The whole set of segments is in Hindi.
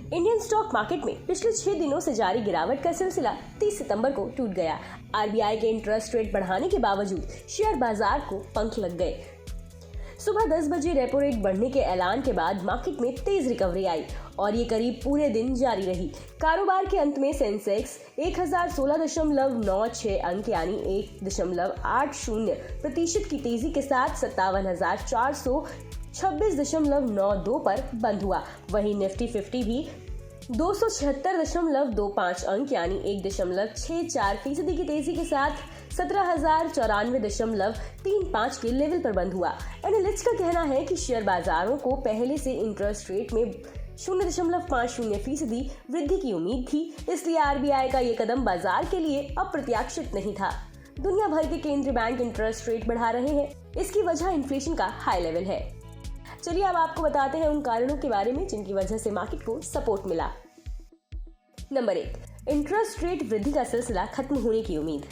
इंडियन स्टॉक मार्केट में पिछले 6 दिनों से जारी गिरावट का सिलसिला 30 सितंबर को टूट गया। आरबीआई के इंटरेस्ट रेट बढ़ाने के बावजूद शेयर बाजार को पंख लग गए। सुबह 10 बजे रेपो रेट बढ़ने के ऐलान के बाद मार्केट में तेज रिकवरी आई और ये करीब पूरे दिन जारी रही। कारोबार के अंत में सेंसेक्स 1016.96 अंक यानी 1.80% की तेजी के साथ 57,426.92 पर बंद हुआ। वहीं निफ्टी 50 भी 276.25 अंक यानी 1.64% की तेजी के साथ 17,094.35 के लेवल पर बंद हुआ। एनालिस्ट का कहना है कि शेयर बाजारों को पहले से इंटरेस्ट रेट में 0.50% वृद्धि की उम्मीद थी, इसलिए आरबीआई का ये कदम बाजार के लिए अप्रत्याशित नहीं था। दुनिया भर के केंद्रीय बैंक इंटरेस्ट रेट बढ़ा रहे हैं। इसकी वजह इन्फ्लेशन का हाई लेवल है। चलिए अब आपको बताते हैं उन कारणों के बारे में जिनकी वजह से मार्केट को सपोर्ट मिला। नंबर 1, इंटरेस्ट रेट वृद्धि का सिलसिला खत्म होने की उम्मीद।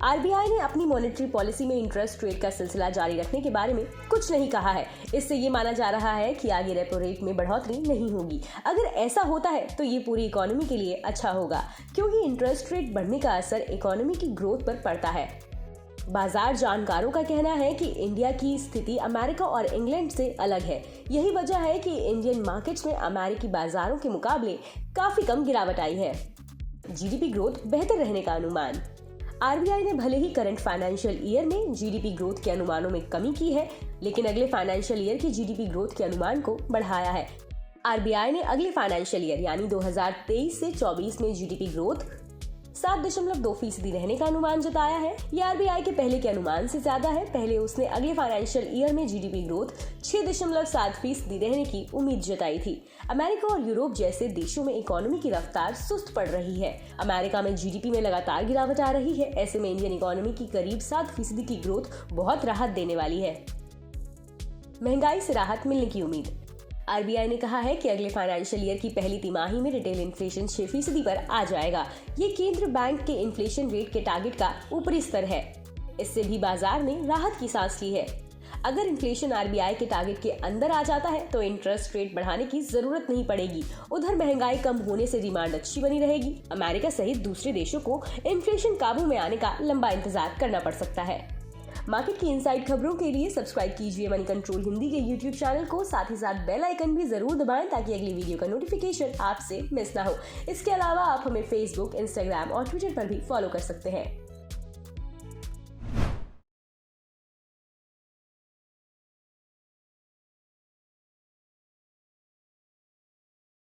आरबीआई ने अपनी मॉनेटरी पॉलिसी में इंटरेस्ट रेट का सिलसिला जारी रखने के बारे में कुछ नहीं कहा है। इससे ये माना जा रहा है कि आगे रेपो रेट में बढ़ोतरी नहीं होगी। अगर ऐसा होता है तो ये पूरी इकोनॉमी के लिए अच्छा होगा, क्योंकि इंटरेस्ट रेट बढ़ने का असर इकोनॉमी की ग्रोथ पर पड़ता है। बाजार जानकारों का कहना है कि इंडिया की स्थिति अमेरिका और इंग्लैंड से अलग है। यही वजह है कि इंडियन मार्केट्स में अमेरिकी बाजारों के मुकाबले काफी कम गिरावट आई है। जीडीपी ग्रोथ बेहतर रहने का अनुमान। आरबीआई ने भले ही करंट फाइनेंशियल ईयर में जीडीपी ग्रोथ के अनुमानों में कमी की है, लेकिन अगले फाइनेंशियल ईयर की जीडीपी ग्रोथ के अनुमान को बढ़ाया है। आरबीआई ने अगले फाइनेंशियल ईयर यानी 2023 से 24 में जीडीपी ग्रोथ 7.2% रहने का अनुमान जताया है। यह आरबीआई के पहले के अनुमान से ज्यादा है। पहले उसने अगले फाइनेंशियल ईयर में जीडीपी ग्रोथ 6.7% रहने की उम्मीद जताई थी। अमेरिका और यूरोप जैसे देशों में इकोनॉमी की रफ्तार सुस्त पड़ रही है। अमेरिका में जीडीपी में लगातार गिरावट आ रही है। ऐसे में इंडियन इकोनॉमी की करीब 7% की ग्रोथ बहुत राहत देने वाली है। महंगाई से राहत मिलने की उम्मीद। आरबीआई ने कहा है कि अगले फाइनेंशियल ईयर की पहली तिमाही में रिटेल इन्फ्लेशन 6% पर आ जाएगा। ये केंद्र बैंक के इन्फ्लेशन रेट के टारगेट का ऊपरी स्तर है। इससे भी बाजार ने राहत की सांस ली है। अगर इन्फ्लेशन आरबीआई के टारगेट के अंदर आ जाता है तो इंटरेस्ट रेट बढ़ाने की जरूरत नहीं पड़ेगी। उधर महंगाई कम होने से डिमांड अच्छी बनी रहेगी। अमेरिका सहित दूसरे देशों को इन्फ्लेशन काबू में आने का लंबा इंतजार करना पड़ सकता है। मार्केट की इनसाइड खबरों के लिए सब्सक्राइब कीजिए मनी कंट्रोल हिंदी के यूट्यूब चैनल को। साथ ही साथ बेल आइकन भी जरूर दबाएं ताकि अगली वीडियो का नोटिफिकेशन आपसे मिस ना हो। इसके अलावा आप हमें फेसबुक, इंस्टाग्राम और ट्विटर पर भी फॉलो कर सकते हैं।